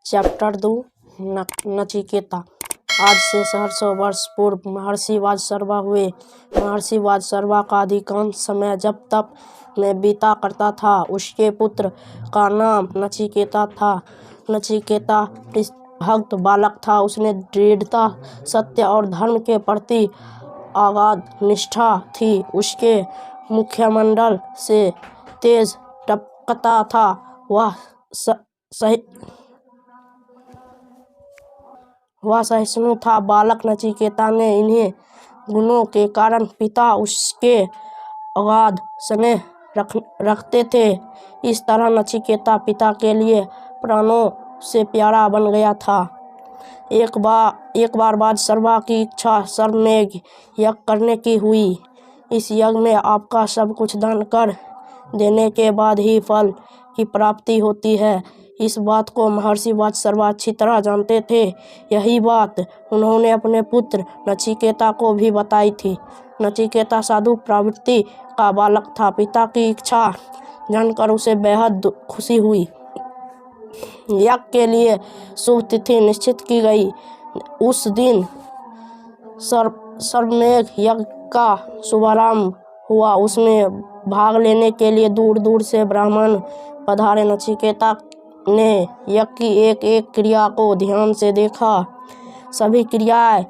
Chapter 2 Nachiketa. आज से सहस्रों वर्ष पूर्व महर्षि वाजसर्वा हुए। महर्षि वाजसर्वा का अधिकांश समय जब तप में बीता करता था। उसके पुत्र का नाम नचिकेता था। नचिकेता भक्त बालक था। उसने दृढ़ता, सत्य और धर्म के प्रति अगाध निष्ठा थी। उसके मुखमंडल से तेज टपकता था। वह सहिष्णु था। बालक नचिकेता ने इन्हीं गुणों के कारण पिता उसके अगाध स्नेह रखते थे। इस तरह नचिकेता पिता के लिए प्राणों से प्यारा बन गया था। एक बार वाजसर्वा की इच्छा सर्वमेघ यज्ञ करने की हुई। इस यज्ञ में आपका सब कुछ दान कर देने के बाद ही फल की प्राप्ति होती है। इस बात को महर्षि वाजसर्वा अच्छी तरह जानते थे। यही बात उन्होंने अपने पुत्र नचिकेता को भी बताई थी। नचिकेता साधु प्रवृत्ति का बालक था। पिता की इच्छा जानकर उसे बेहद खुशी हुई। यज्ञ के लिए शुभ तिथि निश्चित की गई। उस दिन सर्वमेघ यज्ञ का शुभारंभ हुआ। उसमें भाग लेने के लिए दूर दूर से ब्राह्मण पधारे। नचिकेता ने यज्ञ की एक एक क्रिया को ध्यान से देखा। सभी क्रियाएं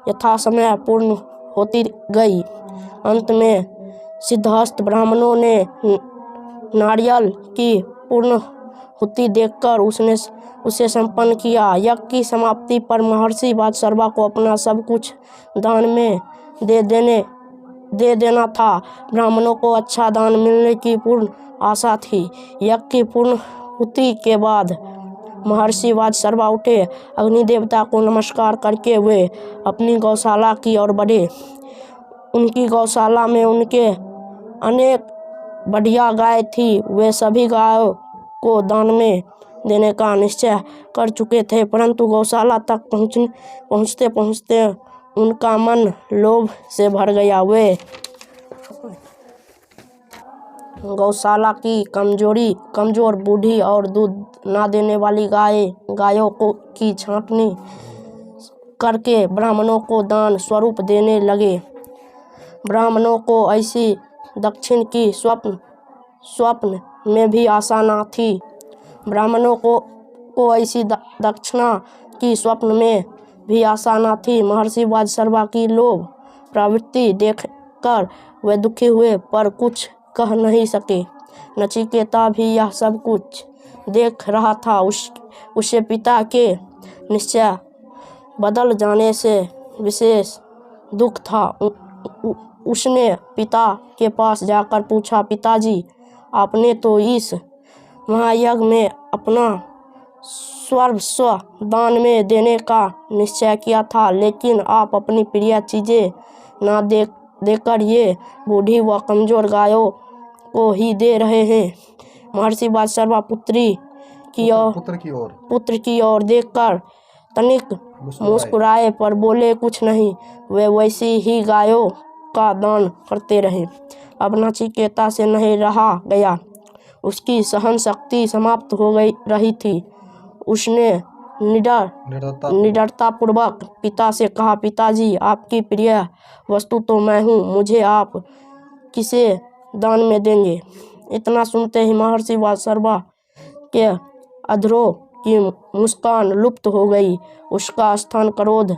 यथासमय पूर्ण होती गई। अंत में सिद्धहस्त ब्राह्मणों ने नारियल की पूर्णाहुति देकर उसे संपन्न किया। यज्ञ की समाप्ति पर महर्षि वाजसर्वा को अपना सब कुछ दान में दे देना था। ब्राह्मणों को अच्छा दान मिलने की पूर्ण आशा थी। यज्ञ की पूर्णाहुति के बाद महर्षि वाजसर्वा उठे। अग्नि देवता को नमस्कार करके वे अपनी गौशाला की ओर बढ़े। उनकी गौशाला में उनके अनेक बढ़िया गाय थी। वे सभी गायों को दान में देने का निश्चय कर चुके थे, परंतु गौशाला तक पहुँचते पहुँचते उनका मन लोभ से भर गया। वे गौशाला की कमजोर, बूढ़ी और दूध ना देने वाली गायों की छांटनी करके ब्राह्मणों को दान स्वरूप देने लगे। ब्राह्मणों को ऐसी दक्षिण की स्वप्न में भी आशा न थी। ब्राह्मणों को ऐसी दक्षिणा की स्वप्न में भी आशा न थी। महर्षि वाजसर्वा की लोभ प्रवृत्ति देखकर वे दुखी हुए, पर कुछ कह नहीं सके। नचिकेता भी यह सब कुछ देख रहा था। उसे पिता के निश्चय बदल जाने से विशेष दुख था। उसने पिता के पास जाकर पूछा, पिताजी, आपने तो इस महायज्ञ में अपना सर्वस्व दान में देने का निश्चय किया था, लेकिन आप अपनी प्रिय चीजें ना देकर ये बूढ़ी व कमजोर गायों को ही दे रहे हैं। महर्षि वाजसर्वा पुत्र की ओर देखकर तनिक मुस्कुराए, पर बोले कुछ नहीं। वे वैसी ही गायों का दान करते रहे। अब नचिकेता से नहीं रहा गया। उसकी सहन शक्ति समाप्त हो रही थी। उसने निडरता पूर्वक पिता से कहा, पिताजी, आपकी प्रिय वस्तु तो मैं हूँ, मुझे आप किसे दान में देंगे? इतना सुनते ही महर्षि वाजसर्वा के अधरों की मुस्कान लुप्त हो गई। उसका स्थान क्रोध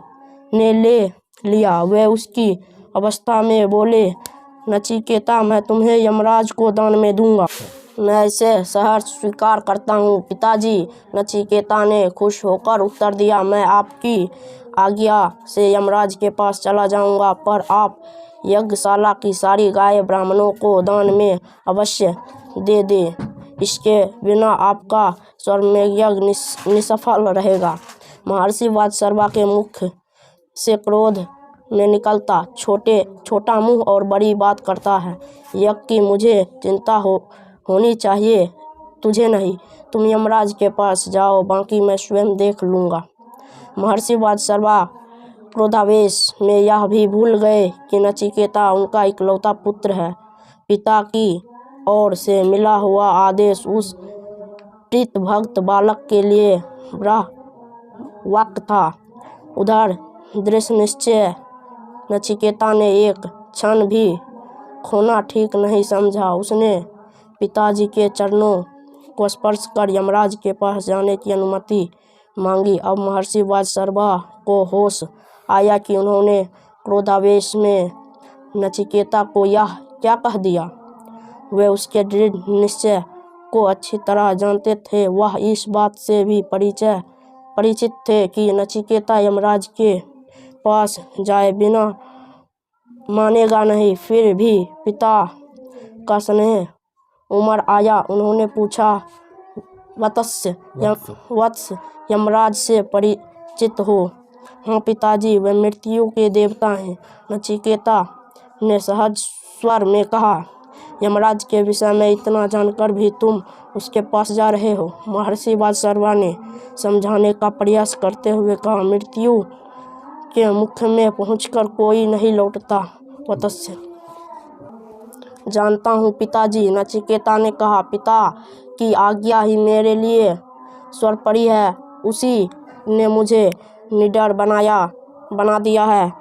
ने ले लिया। वे उसकी अवस्था में बोले, नचिकेता, मैं तुम्हें यमराज को दान में दूंगा। मैं इसे सहर्ष स्वीकार करता हूँ पिताजी। नचिकेता ने खुश होकर उत्तर दिया, मैं आपकी आज्ञा से यमराज के पास चला जाऊंगा, पर आप यज्ञशाला की सारी गाय ब्राह्मणों को दान में अवश्य दे दें। इसके बिना आपका सर्वमेघ यज्ञ निष्फल रहेगा। महर्षि वाजसर्वा के मुख से क्रोध में निकलता छोटा मुंह और बड़ी बात करता है। यज्ञ की मुझे चिंता होनी चाहिए, तुझे नहीं। तुम यमराज के पास जाओ, बाकी मैं स्वयं देख लूँगा। महर्षि वाजसर्वा क्रोधावेश में यह भी भूल गए कि नचिकेता उनका इकलौता पुत्र है। पिता की ओर से मिला हुआ आदेश प्रीत भक्त बालक के लिए बड़ा वाक्य था। उधर दृढ़ निश्चय नचिकेता ने एक क्षण भी खोना ठीक नहीं समझा। उसने पिताजी के चरणों को स्पर्श कर यमराज के पास जाने की अनुमति मांगी। अब महर्षि वाजसर्वा को होश आया कि उन्होंने क्रोधावेश में नचिकेता को यह क्या कह दिया। वे उसके दृढ़ निश्चय को अच्छी तरह जानते थे। वह इस बात से भी परिचित थे कि नचिकेता यमराज के पास जाए बिना मानेगा नहीं। फिर भी पिता का स्नेह उमड़ आया। उन्होंने पूछा, वत्स यमराज से परिचित हो? हाँ पिताजी, वे मृत्यु के देवता हैं, नचिकेता ने सहज स्वर में कहा। यमराज के विषय में इतना जानकर भी तुम उसके पास जा रहे हो? महर्षि वाजसर्वा ने समझाने का प्रयास करते हुए कहा, मृत्यु के मुख में पहुंचकर कोई नहीं लौटता वत्स्य। जानता हूँ पिताजी, नचिकेता ने कहा। पिता की आज्ञा ही मेरे लिए सर्वोपरि है। उसी ने मुझे निडर बना दिया है।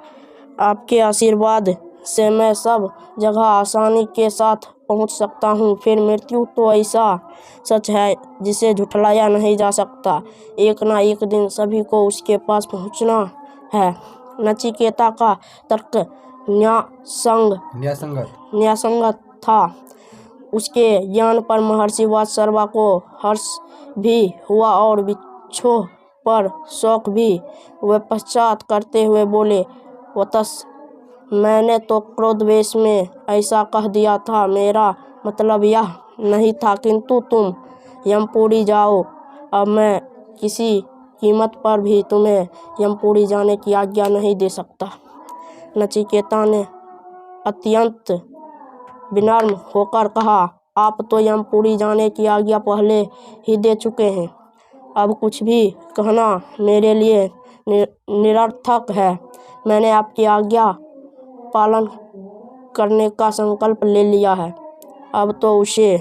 आपके आशीर्वाद से मैं सब जगह आसानी के साथ पहुंच सकता हूं। फिर मृत्यु तो ऐसा सच है जिसे झुठलाया नहीं जा सकता। एक ना एक दिन सभी को उसके पास पहुंचना है। नचिकेता का तर्क न्यायसंगत था। उसके ज्ञान पर महर्षि वाजसर्वा को हर्ष भी हुआ और विक्षोभ पर शोक भी। वे पश्चात करते हुए बोले, वत्स, मैंने तो क्रोधवेश में ऐसा कह दिया था। मेरा मतलब यह नहीं था। किंतु तुम यमपुरी जाओ। अब मैं किसी कीमत पर भी तुम्हें यमपुरी जाने की आज्ञा नहीं दे सकता। नचिकेता ने अत्यंत विनम्र होकर कहा, आप तो यमपुरी जाने की आज्ञा पहले ही दे चुके हैं। अब कुछ भी कहना मेरे लिए निरर्थक है। मैंने आपकी आज्ञा पालन करने का संकल्प ले लिया है। अब तो उसे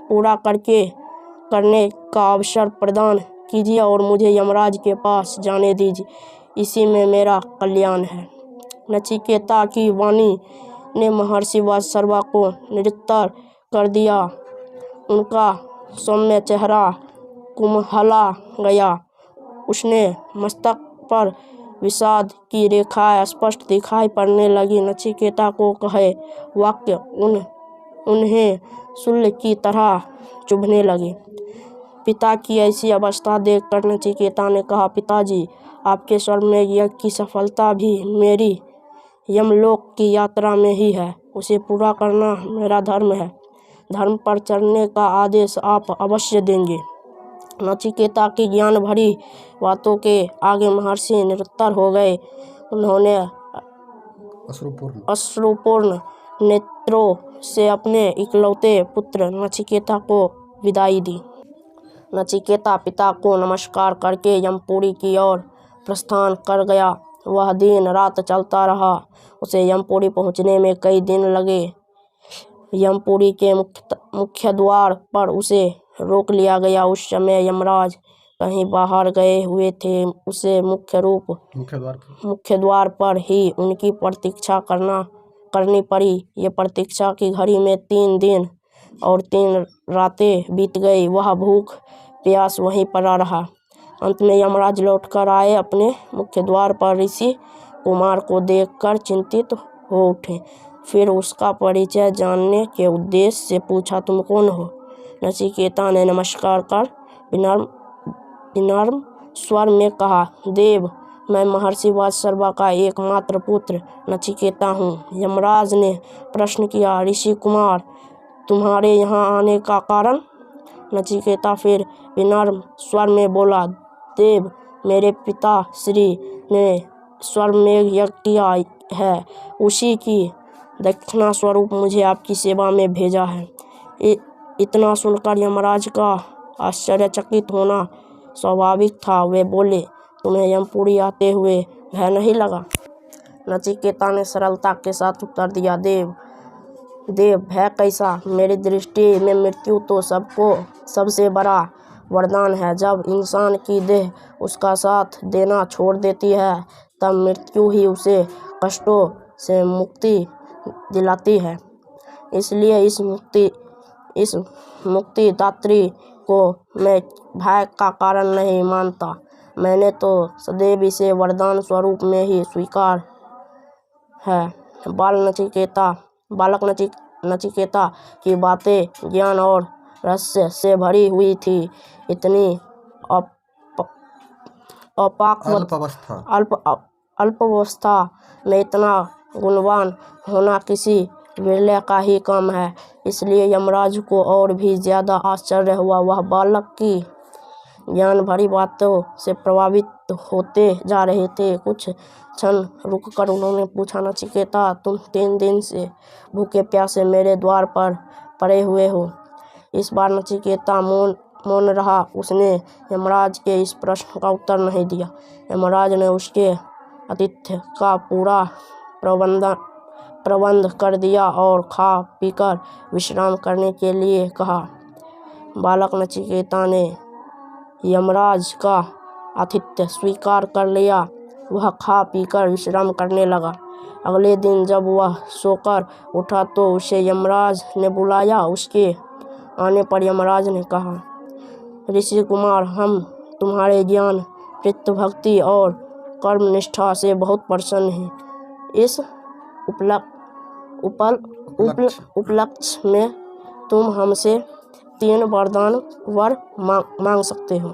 पूरा करने का अवसर प्रदान कीजिए और मुझे यमराज के पास जाने दीजिए। इसी में मेरा कल्याण है। नचिकेता की वाणी ने महर्षि वाजसर्वा को निरुत्तर कर दिया। उनका सौम्य चेहरा कुम्हला गया। उसने मस्तक पर विषाद की रेखाएं स्पष्ट दिखाई पड़ने लगी। नचिकेता को कहे वाक्य उन्हें शूल की तरह चुभने लगे। पिता की ऐसी अवस्था देखकर नचिकेता ने कहा, पिताजी, आपके स्वर्गमेघ यज्ञ की सफलता भी मेरी यमलोक की यात्रा में ही है। उसे पूरा करना मेरा धर्म है। धर्म पर चलने का आदेश आप अवश्य देंगे। नचिकेता की ज्ञान भरी बातों के आगे महर्षि निरुत्तर हो गए। उन्होंने अश्रुपूर्ण नेत्रों से अपने इकलौते पुत्र नचिकेता को विदाई दी। नचिकेता पिता को नमस्कार करके यमपुरी की ओर प्रस्थान कर गया। वह दिन रात चलता रहा। उसे यमपुरी पहुंचने में कई दिन लगे। यमपुरी के मुख्य द्वार पर उसे रोक लिया गया। उस समय यमराज कहीं बाहर गए हुए थे। उसे मुख्य द्वार पर ही उनकी प्रतीक्षा करनी पड़ी। ये प्रतीक्षा की घड़ी में 3 दिन और 3 रातें बीत गई। वह भूख प्यास वहीं पड़ा रहा। अंत में यमराज लौटकर आए। अपने मुख्य द्वार पर ऋषि कुमार को देखकर चिंतित हो उठे। फिर उसका परिचय जानने के उद्देश्य से पूछा, तुम कौन हो? नचिकेता ने नमस्कार कर विनम्र स्वर में कहा, देव, मैं महर्षि वाजसर्वा का एकमात्र पुत्र नचिकेता हूँ। यमराज ने प्रश्न किया, ऋषि कुमार, तुम्हारे यहाँ आने का कारण? नचिकेता फिर विनम्र स्वर में बोला, देव, मेरे पिता श्री ने स्वर्गमेघ यज्ञ किया है। उसी की दक्षिणा स्वरूप मुझे आपकी सेवा में भेजा है। इतना सुनकर यमराज का आश्चर्यचकित होना स्वाभाविक था। वे बोले, तुम्हें यमपुरी आते हुए भय नहीं लगा? नचिकेता ने सरलता के साथ उत्तर दिया, देव, भय कैसा? मेरी दृष्टि में मृत्यु तो सबसे बड़ा वरदान है। जब इंसान की देह उसका साथ देना छोड़ देती है तब मृत्यु ही उसे कष्टों से मुक्ति दिलाती है। इसलिए इस मुक्ति दात्री को मैं भय का कारण नहीं मानता। मैंने तो सदैव इसे वरदान स्वरूप में ही स्वीकार है। बालक नचिकेता की बातें ज्ञान और रहस्य से भरी हुई थी। इतनी अल्पावस्था में इतना गुणवान होना किसी विरले का ही काम है। इसलिए यमराज को और भी ज्यादा आश्चर्य हुआ। वह बालक की ज्ञान भरी बातों से प्रभावित होते जा रहे थे। कुछ क्षण रुककर उन्होंने पूछा, नचिकेता, तुम 3 दिन से भूखे प्यासे मेरे द्वार पर पड़े हुए हो। इस बार नचिकेता मौन रहा। उसने यमराज के इस प्रश्न का उत्तर नहीं दिया। यमराज ने उसके आतिथ्य का पूरा प्रबंध कर दिया और खा पीकर विश्राम करने के लिए कहा। बालक नचिकेता ने यमराज का आतिथ्य स्वीकार कर लिया। वह खा पीकर विश्राम करने लगा। अगले दिन जब वह सोकर उठा तो उसे यमराज ने बुलाया। उसके आने पर यमराज ने कहा, ऋषि कुमार, हम तुम्हारे ज्ञान, भक्ति और कर्मनिष्ठा से बहुत प्रसन्न हैं। इस उपलक्ष्य में तुम हमसे 3 वरदान वर मांग सकते हो।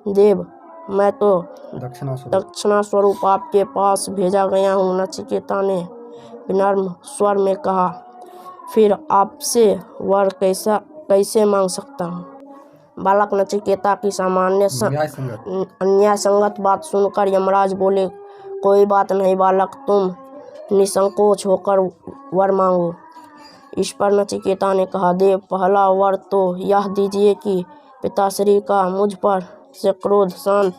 देव, मैं तो दक्षिणा स्वरूप आपके पास भेजा गया हूँ, नचिकेता ने विनम्र स्वर में कहा। फिर आपसे वर कैसे मांग सकता हूँ? बालक नचिकेता की अन्याय संगत बात सुनकर यमराज बोले, कोई बात नहीं बालक, तुम निसंकोच होकर वर मांगो। इस पर नचिकेता ने कहा, देव, पहला वर तो यह दीजिए कि पिताश्री का मुझ पर से क्रोध शांत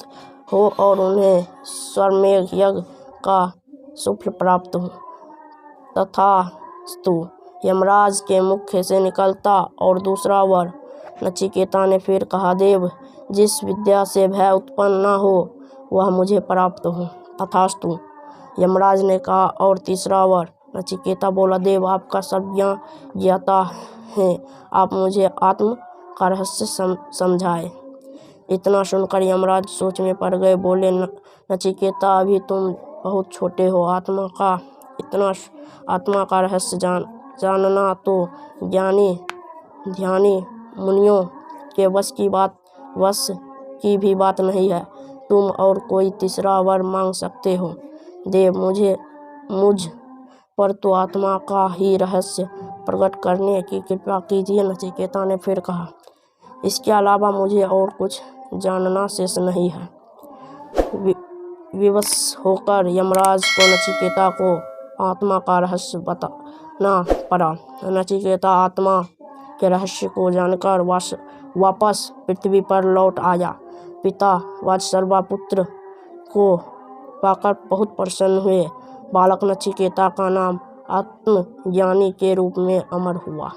हो और उन्हें स्वरमेघ यज्ञ का सुफल प्राप्त हो। तथास्तु, यमराज के मुख से निकलता। और दूसरा वर, नचिकेता ने फिर कहा, देव, जिस विद्या से भय उत्पन्न न हो वह मुझे प्राप्त हो। तथास्तु, यमराज ने कहा। और तीसरा वर, नचिकेता बोला, देव, आपका सर्वज्ञाता है, आप मुझे आत्म का रहस्य समझाए। इतना सुनकर यमराज सोच में पड़ गए। बोले, नचिकेता, अभी तुम बहुत छोटे हो। आत्मा का रहस्य जानना तो ध्यानी मुनियों के वश की भी बात नहीं है। तुम और कोई तीसरा वर मांग सकते हो। देव, मुझ पर तो आत्मा का ही रहस्य प्रकट करने की कृपा कीजिए। नचिकेता ने फिर कहा, इसके अलावा मुझे और कुछ जानना शेष नहीं है। विवश होकर यमराज को नचिकेता को आत्मा का रहस्य बताना पड़ा। नचिकेता आत्मा के रहस्य को जानकर वापस पृथ्वी पर लौट आया। पिता वात्सर्वा पुत्र को पाकर बहुत प्रसन्न हुए। बालक नचिकेता का नाम आत्मज्ञानी के रूप में अमर हुआ।